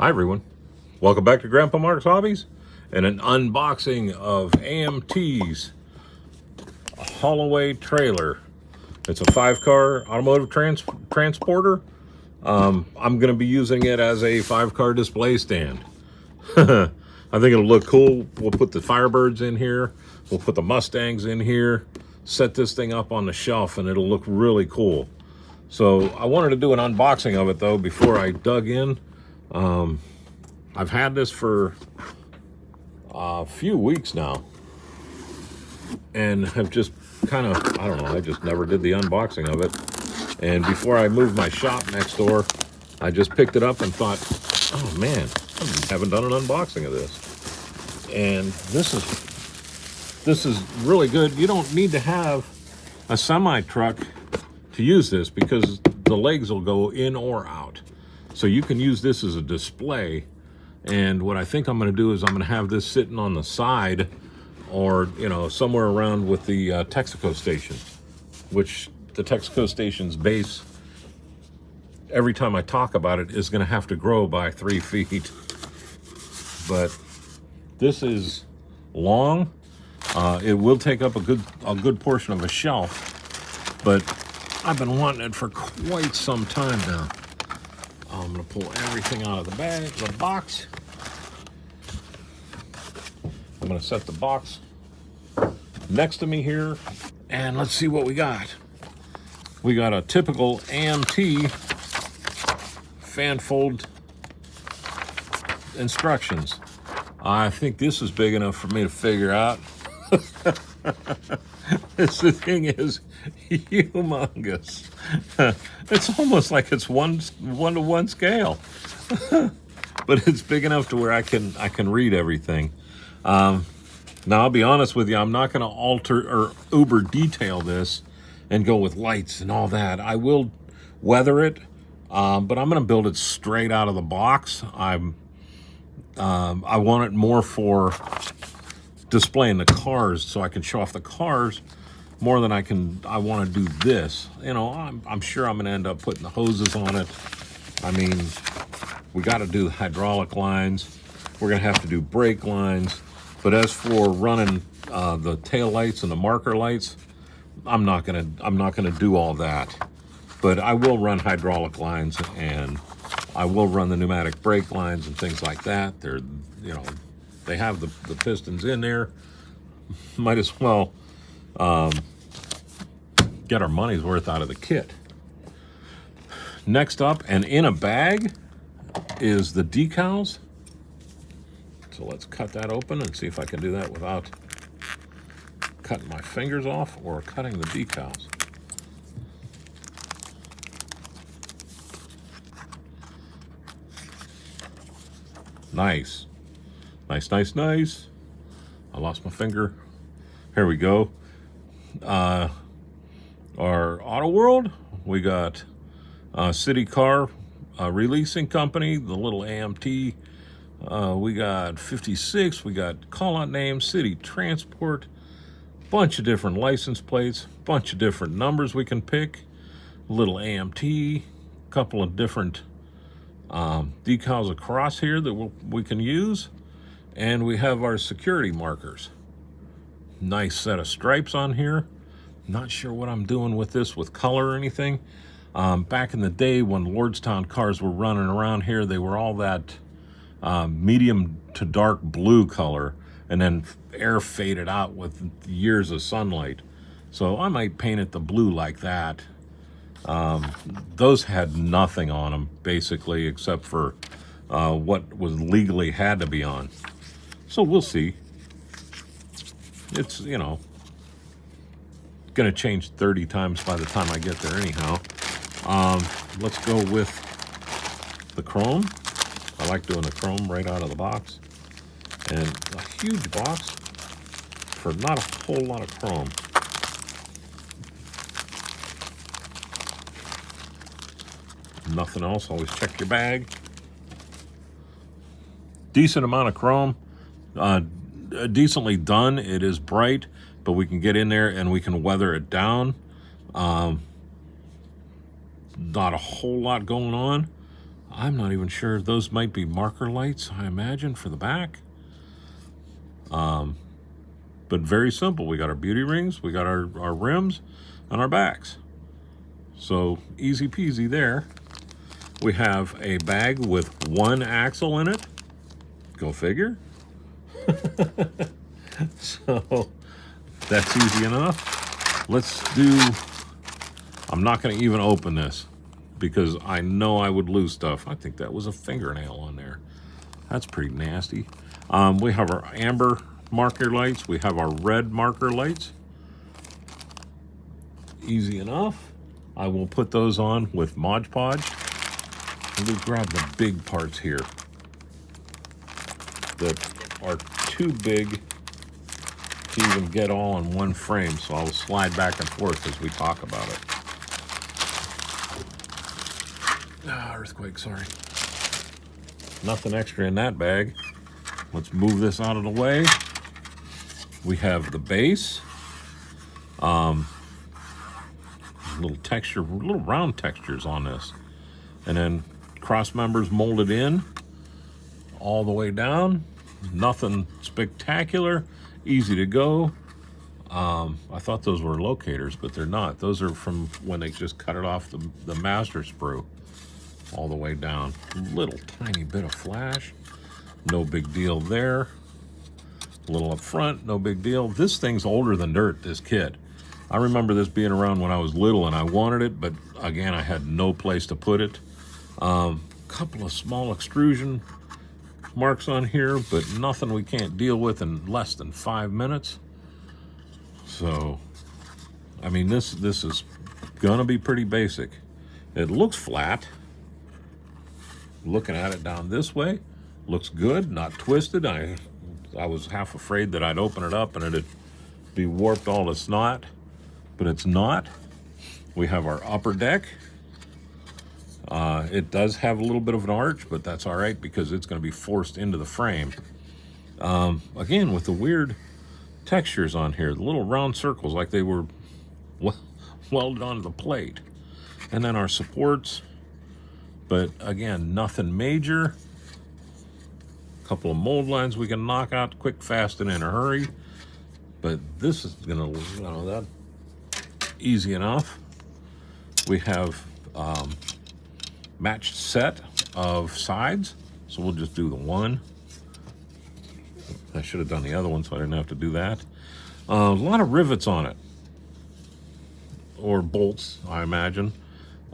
Hi everyone, welcome back to Grandpa Mark's Hobbies and an unboxing of AMT's Haulaway trailer. It's a 5-car automotive transporter. I'm going to be using it as a 5-car display stand. I think it'll look cool. We'll put the Firebirds in here, we'll put the Mustangs in here, set this thing up on the shelf, and it'll look really cool. So I wanted to do an unboxing of it though before I dug in. I've had this for a few weeks now and have just kind of, I don't know, I just never did the unboxing of it. And before I moved my shop next door, I just picked it up and thought, oh man, I haven't done an unboxing of this. And this is really good. You don't need to have a semi-truck to use this because the legs will go in or out. So you can use this as a display. And what I think I'm going to do is I'm going to have this sitting on the side or, you know, somewhere around with the Texaco station, which the Texaco station's base, every time I talk about it, is going to have to grow by 3 feet. But this is long. It will take up a good portion of a shelf, but I've been wanting it for quite some time now. I'm going to pull everything out of the box. I'm going to set the box next to me here, and let's see what we got. We got a typical AMT fan fold instructions. I think this is big enough for me to figure out. This thing is humongous. It's almost like it's one-to-one scale, but it's big enough to where I can read everything. Now I'll be honest with you, I'm not going to alter or uber detail this and go with lights and all that. I will weather it, but I'm going to build it straight out of the box. I want it more for displaying the cars, so I can show off the cars more than I want to do this. You know, I'm sure I'm going to end up putting the hoses on it. I mean, we got to do the hydraulic lines. We're going to have to do brake lines. But as for running the tail lights and the marker lights, I'm not gonna do all that. But I will run hydraulic lines, and I will run the pneumatic brake lines and things like that. They're, you know, they have the pistons in there. Might as well get our money's worth out of the kit. Next up, and in a bag, is the decals. So let's cut that open and see if I can do that without cutting my fingers off or cutting the decals. Nice. Nice, nice, nice. I lost my finger. Here we go. Our Auto World, we got City Car Releasing Company, the little AMT. We got 56, we got call-out names, City Transport, bunch of different license plates, bunch of different numbers we can pick, little AMT, couple of different decals across here that we can use, and we have our security markers. Nice set of stripes on here. Not sure what I'm doing with this with color or anything. Back in the day when Lordstown cars were running around here, they were all that medium to dark blue color, and then air faded out with years of sunlight. So I might paint it the blue like that. Those had nothing on them basically except for what was legally had to be on. So we'll see. It's, you know, gonna change 30 times by the time I get there anyhow. Let's go with the chrome. I like doing the chrome right out of the box. And a huge box for not a whole lot of chrome. Nothing else, always check your bag. Decent amount of chrome. Decently done. It is bright, but we can get in there and we can weather it down. Not a whole lot going on. I'm not even sure. Those might be marker lights, I imagine, for the back. But very simple. We got our beauty rings, we got our rims, and our backs. So easy peasy there. We have a bag with one axle in it. Go figure. So that's easy enough. Let's do, I'm not going to even open this because I know I would lose stuff. I think that was a fingernail on there. That's pretty nasty. We have our amber marker lights. We have our red marker lights. Easy enough. I will put those on with Mod Podge. We'll grab the big parts here that are too big to even get all in one frame, so I'll slide back and forth as we talk about it. Earthquake, sorry. Nothing extra in that bag. Let's move this out of the way. We have the base. Little texture, little round textures on this. And then cross members molded in all the way down. Nothing spectacular, easy to go. I thought those were locators, but they're not. Those are from when they just cut it off the master sprue all the way down. Little tiny bit of flash, no big deal there. A little up front, no big deal. This thing's older than dirt, this kit. I remember this being around when I was little and I wanted it, but again, I had no place to put it. Couple of small extrusion marks on here, but nothing we can't deal with in less than 5 minutes. So, I mean, this is gonna be pretty basic. It looks flat. Looking at it down this way, looks good, not twisted. I was half afraid that I'd open it up and it'd be warped all to snot, but it's not. We have our upper deck. It does have a little bit of an arch, but that's all right because it's going to be forced into the frame. Again, with the weird textures on here, the little round circles like they were welded onto the plate. And then our supports, but again, nothing major. A couple of mold lines we can knock out quick, fast, and in a hurry. But this is gonna, that easy enough. We have matched set of sides, so we'll just do the one. I should have done the other one so I didn't have to do that. A lot of rivets on it, or bolts, I imagine.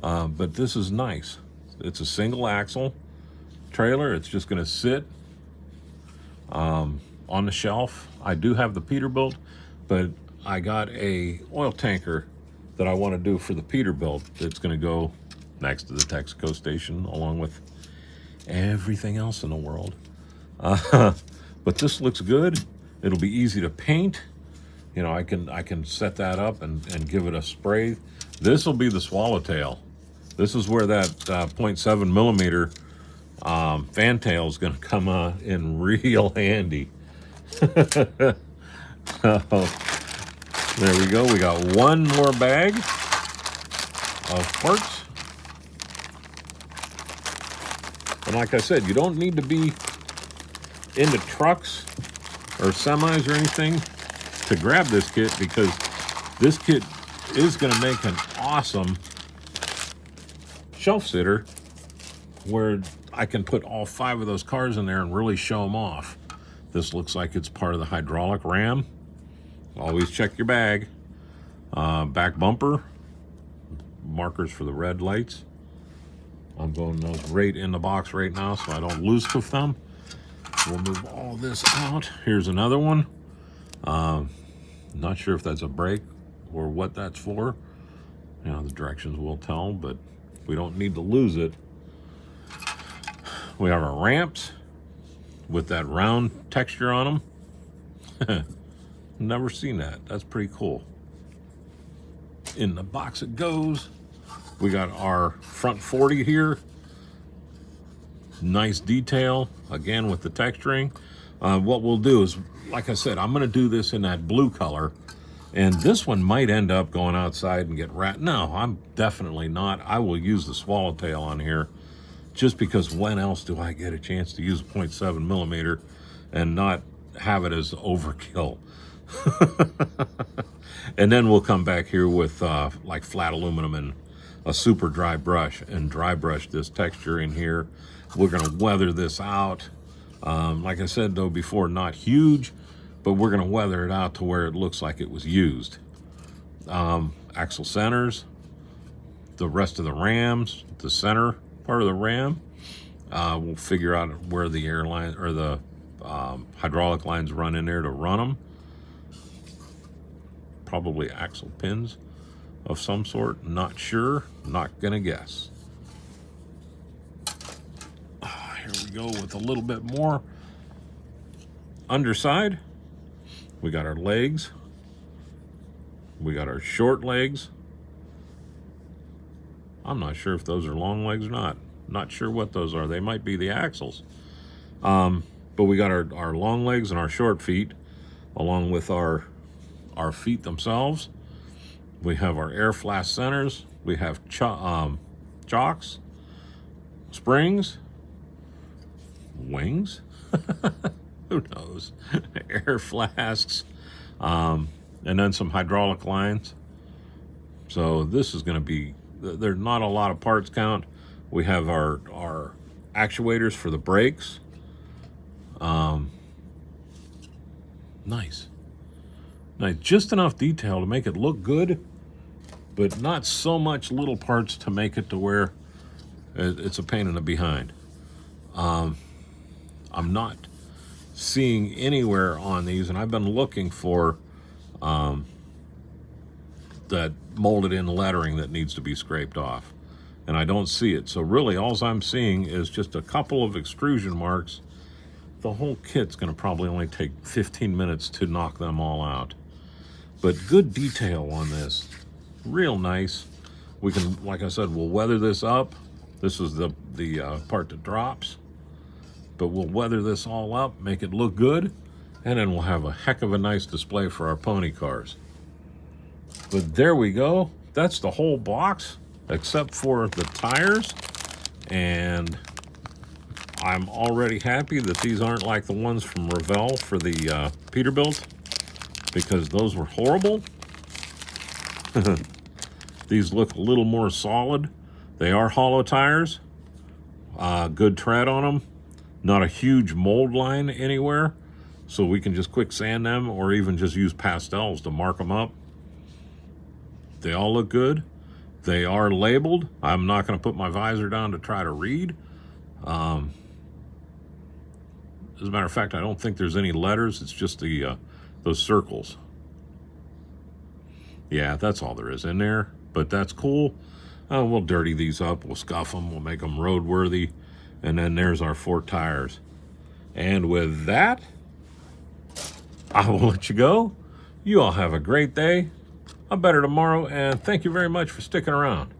But this is nice. It's a single axle trailer. It's just gonna sit on the shelf. I do have the Peterbilt, but I got a oil tanker that I want to do for the Peterbilt. It's going to go next to the Texaco station along with everything else in the world. But this looks good. It'll be easy to paint. You know, I can set that up and give it a spray. This will be the swallowtail. This is where that 0.7 millimeter fantail is going to come in real handy. So, there we go. We got one more bag of parts. And like I said, you don't need to be into trucks or semis or anything to grab this kit, because this kit is going to make an awesome shelf sitter where I can put all 5 of those cars in there and really show them off. This looks like it's part of the hydraulic ram. Always check your bag. Back bumper, markers for the red lights. I'm going those right in the box right now so I don't lose with them. We'll move all this out. Here's another one. Not sure if that's a brake or what that's for. You know, the directions will tell, but we don't need to lose it. We have our ramps with that round texture on them. Never seen that. That's pretty cool. In the box it goes. We got our front 40 here. Nice detail, again with the texturing. What we'll do is, like I said, I'm going to do this in that blue color. And this one might end up going outside and get No, I'm definitely not. I will use the swallowtail on here just because when else do I get a chance to use 0.7 millimeter and not have it as overkill? And then we'll come back here with like flat aluminum and a super dry brush and dry brush this texture in here. We're gonna weather this out. Like I said though before, not huge, but we're gonna weather it out to where it looks like it was used. Axle centers, the rest of the rams, the center part of the ram, we'll figure out where the airline or the hydraulic lines run in there to run them. Probably axle pins of some sort, not sure, not gonna guess. Here we go with a little bit more underside. We got our legs, we got our short legs. I'm not sure if those are long legs or not sure what those are. They might be the axles, but we got our long legs and our short feet along with our feet themselves. We have our air flash centers. We have chocks, springs, wings, who knows, air flasks, and then some hydraulic lines. So this is going to be, there's not a lot of parts count. We have our actuators for the brakes. Nice. Just enough detail to make it look good, but not so much little parts to make it to where it's a pain in the behind. I'm not seeing anywhere on these, and I've been looking for that molded in lettering that needs to be scraped off, and I don't see it. So really all I'm seeing is just a couple of extrusion marks. The whole kit's gonna probably only take 15 minutes to knock them all out. But good detail on this, real nice. We can, like I said, we'll weather this up. This is the part that drops, but we'll weather this all up, make it look good, and then we'll have a heck of a nice display for our pony cars. But there we go. That's the whole box, except for the tires. And I'm already happy that these aren't like the ones from Revell for the Peterbilt, because those were horrible. These look a little more solid. They are hollow tires. Good tread on them. Not a huge mold line anywhere, so we can just quick sand them or even just use pastels to mark them up. They all look good. They are labeled. I'm not going to put my visor down to try to read. As a matter of fact, I don't think there's any letters. It's just the those circles. Yeah, that's all there is in there, but that's cool. We'll dirty these up. We'll scuff them. We'll make them roadworthy. And then there's our 4 tires. And with that, I will let you go. You all have a great day, a better tomorrow, and thank you very much for sticking around.